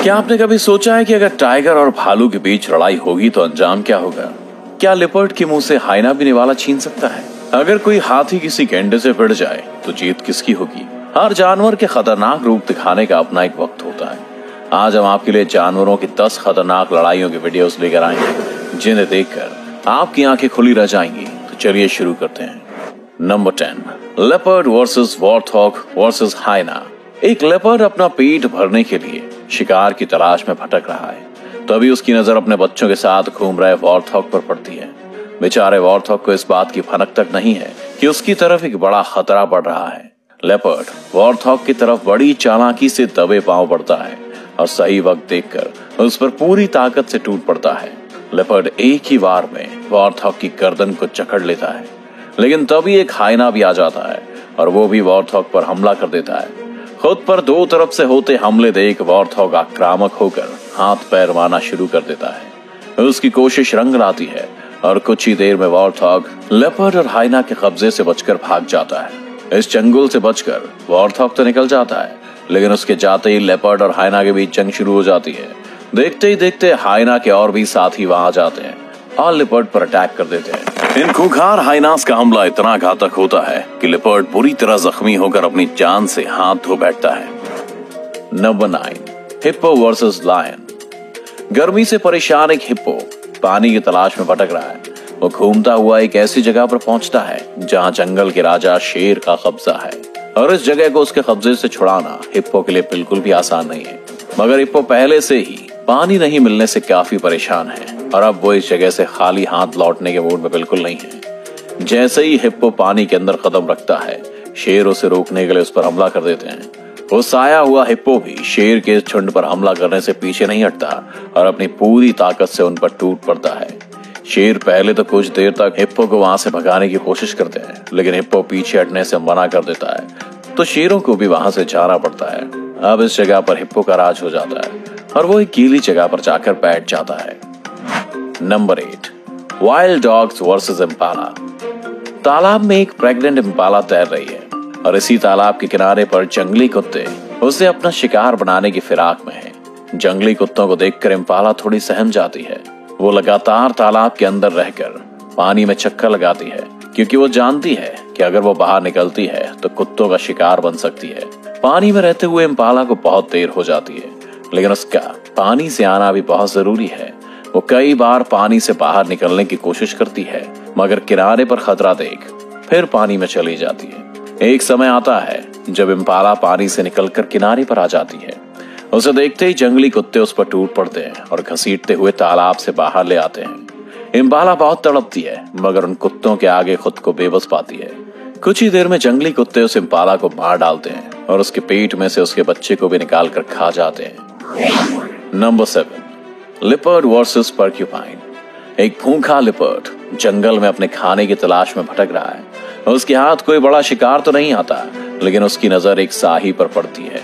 क्या आपने कभी सोचा है कि अगर टाइगर और भालू के बीच लड़ाई होगी तो अंजाम क्या होगा? क्या लेपर्ड के मुंह से हाइना भी निवाला छीन सकता है? अगर कोई हाथी किसी गेंडे से भिड़ जाए तो जीत किसकी होगी? हर जानवर के खतरनाक रूप दिखाने का अपना एक वक्त होता है। आज हम आपके लिए जानवरों की 10 खतरनाक लड़ाइयों की वीडियोस लेकर आए हैं, जिन्हें देखकर आपकी आंखें खुली रह जाएंगी। तो चलिए शुरू करते हैं। Number 10, leopard versus warthog versus hyena. एक लेपर्ड अपना पेट भरने के लिए शिकार की तलाश में भटक रहा है। तभी उसकी नजर अपने बच्चों के साथ घूम रहे वॉर्थॉग पर पड़ती है। बेचारे वॉर्थॉग को इस बात की भनक तक नहीं है कि उसकी तरफ एक बड़ा खतरा बढ़ रहा है। लेपर्ड वॉर्थॉग की तरफ बड़ी चालाकी से दबे पांव बढ़ता है और सही वक्त देखकर उस पर पूरी ताकत से टूट पड़ता है। लेपर्ड एक ही बार में वॉर्थॉग की गर्दन को जकड़ लेता है, लेकिन तभी एक हाइना भी आ जाता है और वो भी वॉर्थॉग पर हमला कर देता है। खुद पर दो तरफ से होते हमले देख वॉर्थॉग आक्रामक होकर हाथ पैर मारना शुरू कर देता है। उसकी कोशिश रंग लाती है और कुछ ही देर में वॉर्थॉग लेपर्ड और हाइना के कब्जे से बचकर भाग जाता है। इस चंगुल से बचकर वॉर्थॉग तो निकल जाता है, लेकिन उसके जाते ही लेपर्ड और हाइना के बीच जंग शुरू हो जाती है। देखते ही देखते हाइना के और भी साथी वहां आ जाते हैं और लेपर्ड पर अटैक कर देते हैं। इन खूंखार हाइनास का हमला इतना घातक होता है कि लेपर्ड बुरी तरह जख्मी होकर अपनी जान से हाथ धो बैठता है। Number 9, hippo versus lion. गर्मी से परेशान एक हिप्पो पानी की तलाश में भटक रहा है। वो घूमता हुआ एक ऐसी जगह पर पहुंचता है जहां जंगल के राजा शेर का कब्जा है, और इस जगह को उसके कब्जे से छुड़ाना हिप्पो के लिए बिल्कुल भी आसान नहीं है। मगर हिप्पो पहले से ही पानी नहीं मिलने से काफी परेशान है और अब वो इस जगह से खाली हाथ लौटने के मूड में बिल्कुल नहीं है। जैसे ही हिप्पो पानी के अंदर कदम रखता है, शेर उसे रोकने के लिए उस पर हमला कर देते हैं। वो साया हुआ हिप्पो भी शेर के झुंड पर हमला करने से पीछे नहीं हटता और अपनी पूरी ताकत से उन पर टूट पड़ता है। शेर पहले तो कुछ देर तक हिप्पो को वहां से भगाने की कोशिश करते हैं, लेकिन हिप्पो पीछे हटने से मना कर देता है, तो शेरों को भी वहां से जाना पड़ता है। अब इस जगह पर हिप्पो का राज हो जाता है और वो एक गीली जगह पर जाकर बैठ जाता है। Number 8, wild dogs versus Impala. तालाब में एक प्रेग्नेंट इम्पाला तैर रही है और इसी तालाब के किनारे पर जंगली कुत्ते उसे अपना शिकार बनाने की फिराक में हैं। जंगली कुत्तों को देखकर इम्पाला थोड़ी सहम जाती है। वो लगातार तालाब के अंदर रहकर पानी में चक्कर लगाती है, क्योंकि वो जानती है कि अगर वो बाहर निकलती है तो कुत्तों का शिकार बन सकती है। पानी में रहते हुए इम्पाला को बहुत देर हो जाती है, लेकिन उसका पानी से आना भी बहुत जरूरी है। वो कई बार पानी से बाहर निकलने की कोशिश करती है, मगर किनारे पर खतरा देख फिर पानी में चली जाती है। एक समय आता है जब इम्पाला पानी से निकलकर किनारे पर आ जाती है। उसे देखते ही जंगली कुत्ते उस पर टूट पड़ते हैं और घसीटते हुए तालाब से बाहर ले आते हैं। इम्पाला बहुत तड़पती है, मगर उन कुत्तों के आगे खुद को बेबस पाती है। कुछ ही देर में जंगली कुत्ते उस इम्पाला को मार डालते हैं और उसके पेट में से उसके बच्चे को भी निकाल कर खा जाते हैं। Number 7, leopard versus porcupine. एक भूखा लेपर्ड जंगल में अपने खाने की तलाश में भटक रहा है। उसके हाथ कोई बड़ा शिकार तो नहीं आता, लेकिन उसकी नजर एक साही पर पड़ती है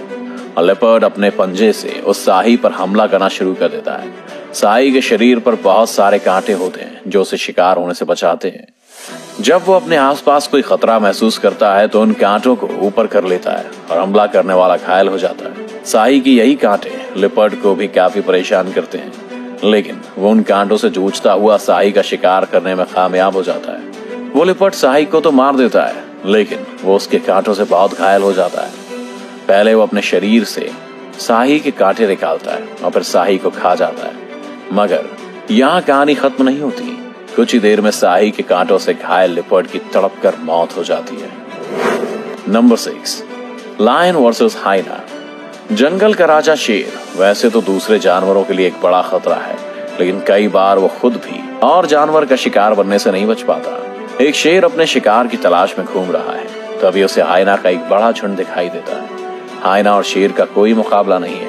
और लेपर्ड अपने पंजे से उस साही पर हमला करना शुरू कर देता है। साही के शरीर पर बहुत सारे कांटे होते हैं जो उसे शिकार होने से बचाते हैं। जब वो अपने आसपास कोई खतरा महसूस करता है तो उन कांटों को ऊपर कर लेता है और हमला करने वाला घायल हो जाता है। साही की यही कांटे लेपर्ड को भी काफी परेशान करते हैं, लेकिन वो उन कांटों से जूझता हुआ साही का शिकार करने में कामयाब हो जाता है। वो लेपर्ड साही को तो मार देता है, लेकिन वो उसके कांटों से बहुत घायल हो जाता है। पहले वो अपने शरीर से साही के कांटे निकालता है और फिर साही को खा जाता है, मगर यहाँ कहानी खत्म नहीं होती। कुछ ही देर में साही के कांटों से घायल लेपर्ड की तड़प कर मौत हो जाती है। Number 6, lion versus hyena. जंगल का राजा शेर वैसे तो दूसरे जानवरों के लिए एक बड़ा खतरा है, लेकिन कई बार वो खुद भी और जानवर का शिकार बनने से नहीं बच पाता। एक शेर अपने शिकार की तलाश में घूम रहा है, तभी उसे हाइना का एक बड़ा झुंड दिखाई देता है। हाइना और शेर का कोई मुकाबला नहीं है,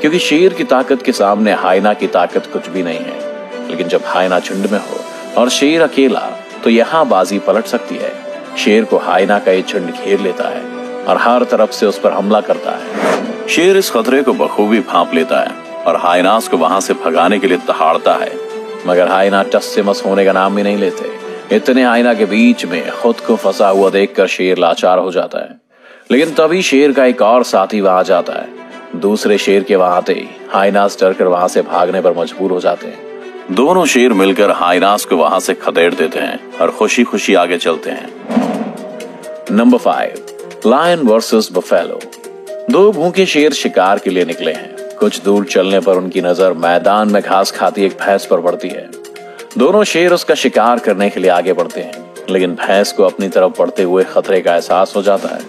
क्योंकि शेर की ताकत के सामने हाइना की ताकत कुछ भी नहीं है। लेकिन जब हाइना झुंड में हो और शेर अकेला, तो यहाँ बाजी पलट सकती है। शेर को हाइना का ये झुंड घेर लेता है और हर तरफ से उस पर हमला करता है। शेर इस खतरे को बखूबी भांप लेता है और हाइनास को वहां से भगाने के लिए दहाड़ता है, मगर हाइना टस से मस होने का नाम भी नहीं लेते। इतने हाइना के बीच में खुद को फंसा हुआ देखकर शेर लाचार हो जाता है, लेकिन तभी शेर का एक और साथी वहां आ जाता है। दूसरे शेर के वहां आते ही हाइनास डरकर वहां से भागने पर मजबूर हो जाते हैं। दोनों शेर मिलकर हाइनास को वहां से खदेड़ देते हैं और खुशी खुशी आगे चलते हैं। Number 5, lion versus buffalo. दो भूखे शेर शिकार के लिए निकले हैं। कुछ दूर चलने पर उनकी नजर मैदान में घास खाती एक भैंस पर पड़ती है। दोनों शेर उसका शिकार करने के लिए आगे बढ़ते हैं, लेकिन भैंस को अपनी तरफ बढ़ते हुए खतरे का एहसास हो जाता है।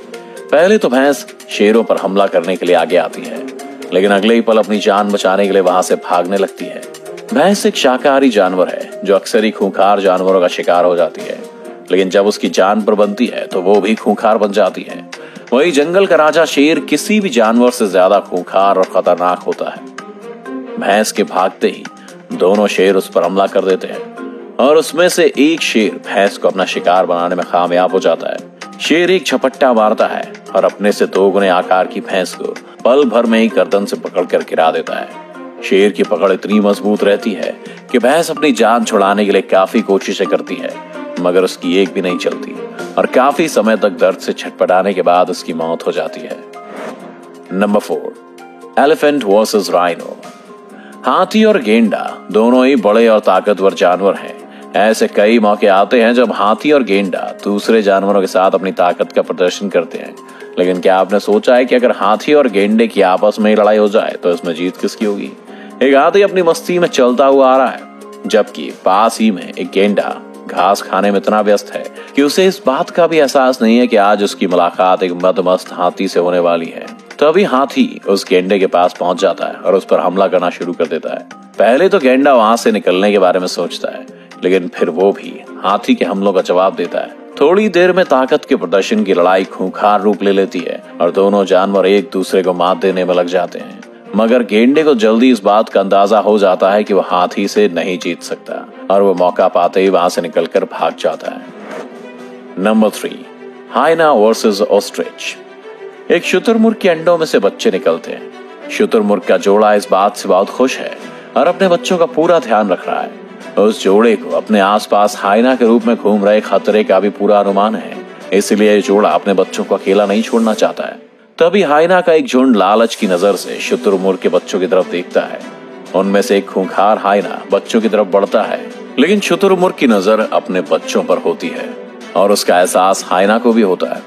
पहले तो भैंस शेरों पर हमला करने के लिए आगे आती है, लेकिन अगले ही पल अपनी जान बचाने के लिए वहां से भागने लगती है। भैंस एक शाकाहारी जानवर है जो अक्सर ही खूंखार जानवरों का शिकार हो जाती है, लेकिन जब उसकी जान पर बनती है तो वो भी खूंखार बन जाती है। वही जंगल का राजा शेर किसी भी जानवर से ज्यादा खूंखार और खतरनाक होता है। भैंस के भागते ही दोनों शेर उस पर हमला कर देते हैं और उसमें से एक शेर भैंस को अपना शिकार बनाने में कामयाब हो जाता है। शेर एक झपट्टा मारता है और अपने से 2 गुने आकार की भैंस को पल भर में ही गर्दन से पकड़कर गिरा देता है। शेर की पकड़ इतनी मजबूत रहती है कि भैंस अपनी जान छुड़ाने के लिए काफी कोशिशें करती है, मगर उसकी एक भी नहीं चलती और काफी समय तक दर्द से छटपटाने के बाद उसकी मौत हो जाती है। Number 4, elephant versus rhino. हाथी और गेंडा दोनों ही बड़े और ताकतवर जानवर हैं। ऐसे कई मौके आते हैं जब हाथी और गेंडा दूसरे जानवरों के साथ अपनी ताकत का प्रदर्शन करते हैं, लेकिन क्या आपने सोचा है कि अगर हाथी और गेंडे की आपस में लड़ाई हो जाए तो इसमें जीत किसकी होगी? एक हाथी अपनी मस्ती में चलता हुआ आ रहा है, जबकि पास ही में एक गेंडा घास खाने में इतना व्यस्त है कि उसे इस बात का भी एहसास नहीं है कि आज उसकी मुलाकात एक मदमस्त हाथी से होने वाली है। तभी हाथी उस गेंडे के पास पहुंच जाता है और उस पर हमला करना शुरू कर देता है। पहले तो गेंडा वहां से निकलने के बारे में सोचता है, लेकिन फिर वो भी हाथी के हमलों का जवाब देता है। थोड़ी देर में ताकत के प्रदर्शन की लड़ाई खूंखार रूप ले लेती है और दोनों जानवर एक दूसरे को मात देने में लग जाते हैं, मगर गेंडे को जल्दी इस बात का अंदाजा हो जाता है कि वो हाथी से नहीं जीत सकता और वो मौका पाते ही वहां से निकलकर भाग जाता है। Number 3, hyena versus ostrich. एक शुतुरमुर्ग के अंडों में से बच्चे निकलते हैं। शुतुरमुर्ग का जोड़ा इस बात से बहुत खुश है और अपने बच्चों का पूरा ध्यान रख रहा है। उस जोड़े को अपने आसपास हाइना के रूप में घूम रहे खतरे का भी पूरा अनुमान है, इसलिए जोड़ा अपने बच्चों को अकेला नहीं छोड़ना चाहता है। तभी हाइना का एक झुंड लालच की नजर से शुतुरमुर्ग के बच्चों की तरफ देखता है। उनमें से एक खूंखार हाइना बच्चों की तरफ बढ़ता है, लेकिन शुतुरमुर्ग की नजर अपने बच्चों पर होती है और उसका एहसास हाइना को भी होता है।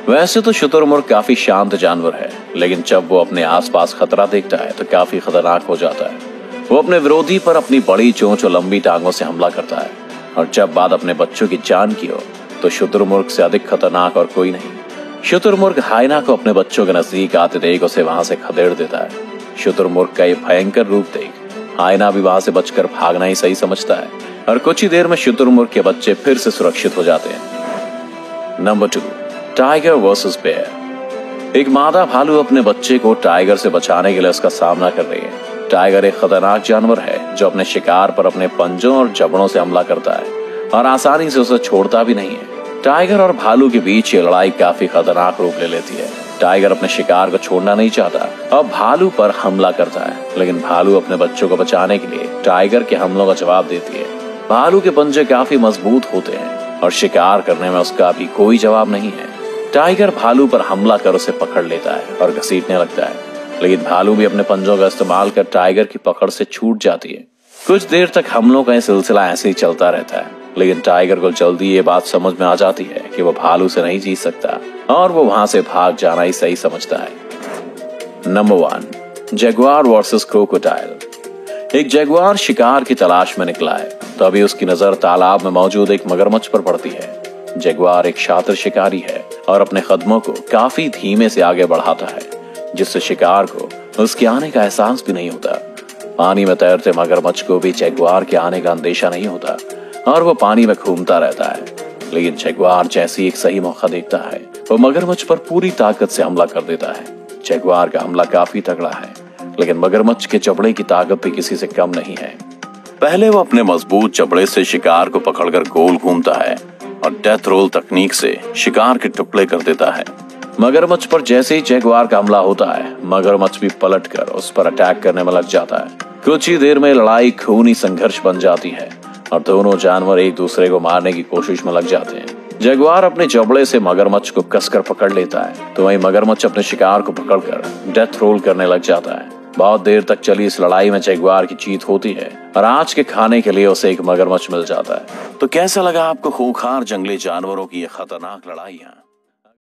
वैसे तो शुतुरमुर्ग काफी शांत जानवर है, लेकिन जब वो अपने आसपास खतरा देखता है तो काफी खतरनाक हो जाता है। वो अपने विरोधी पर अपनी बड़ी चोंच और लंबी टांगों से हमला करता है, और जब बात अपने बच्चों की जान की हो तो शुतुरमुर्ग से अधिक खतरनाक और कोई नहीं। शुतुरमुर्ग हाइना को अपने बच्चों के नजदीक आते देख उसे वहां से खदेड़ देता है। शुतुरमुर्ग का ये भयंकर रूप देख हाइना भी वहां से बचकर भागना ही सही समझता है और कुछ ही देर में शुतुरमुर्ग के बच्चे फिर से सुरक्षित हो जाते हैं। Number 2, tiger versus bear. एक मादा भालू अपने बच्चे को टाइगर से बचाने के लिए उसका सामना कर रही है। टाइगर एक खतरनाक जानवर है जो अपने शिकार पर अपने पंजों और जबड़ों से हमला करता है और आसानी से उसे छोड़ता भी नहीं है। टाइगर और भालू के बीच ये लड़ाई काफी खतरनाक रूप ले लेती है। टाइगर अपने शिकार को छोड़ना नहीं चाहता और भालू पर हमला करता है, लेकिन भालू अपने बच्चों को बचाने के लिए टाइगर के हमलों का जवाब देती है। भालू के पंजे काफी मजबूत होते हैं और शिकार करने में उसका भी कोई जवाब नहीं है। टाइगर भालू पर हमला कर उसे पकड़ लेता है और घसीटने लगता है, लेकिन भालू भी अपने पंजों का इस्तेमाल कर टाइगर की पकड़ से छूट जाती है। कुछ देर तक हमलों का सिलसिला ऐसे ही चलता रहता है, लेकिन टाइगर को जल्दी ये बात समझ में आ जाती है कि वो भालू से नहीं जीत सकता और वो वहां से भाग जाना ही सही समझता है। Number 1, Jaguar versus crocodile. एक जगुआर शिकार की तलाश में निकला है, तभी उसकी नजर तालाब में मौजूद एक मगरमच्छ पर पड़ती है। जगुआर एक शातिर शिकारी है और अपने कदमों को काफी धीमे से आगे बढ़ाता है, जिससे शिकार को उसके आने का एहसास भी नहीं होता। पानी में तैरते मगरमच्छ को भी जगुआर के आने का अंदेशा नहीं होता और वो पानी में घूमता रहता है, लेकिन जगुआर जैसी एक सही मौका देखता है वो मगरमच्छ पर पूरी ताकत से हमला कर देता है। जगुआर का हमला काफी तगड़ा है, लेकिन मगरमच्छ के जबड़े की ताकत भी किसी से कम नहीं है। पहले वो अपने मजबूत जबड़े से शिकार को पकड़कर गोल घूमता है और डेथ रोल तकनीक से शिकार के टुकड़े कर देता है। मगरमच्छ पर जैसे ही जगुआर का हमला होता है, मगरमच्छ भी पलटकर उस पर अटैक करने में लग जाता है। कुछ ही देर में लड़ाई खूनी संघर्ष बन जाती है और दोनों जानवर एक दूसरे को मारने की कोशिश में लग जाते हैं। जगुआर अपने जबड़े से मगरमच्छ को कसकर पकड़ लेता है तो वहीं मगरमच्छ अपने शिकार को पकड़कर डेथ रोल करने लग जाता है। बहुत देर तक चली इस लड़ाई में जगुआर की जीत होती है और आज के खाने के लिए उसे एक मगरमच्छ मिल जाता है। तो कैसा लगा आपको खूंखार जंगली जानवरों की यह खतरनाक लड़ाइयाँ?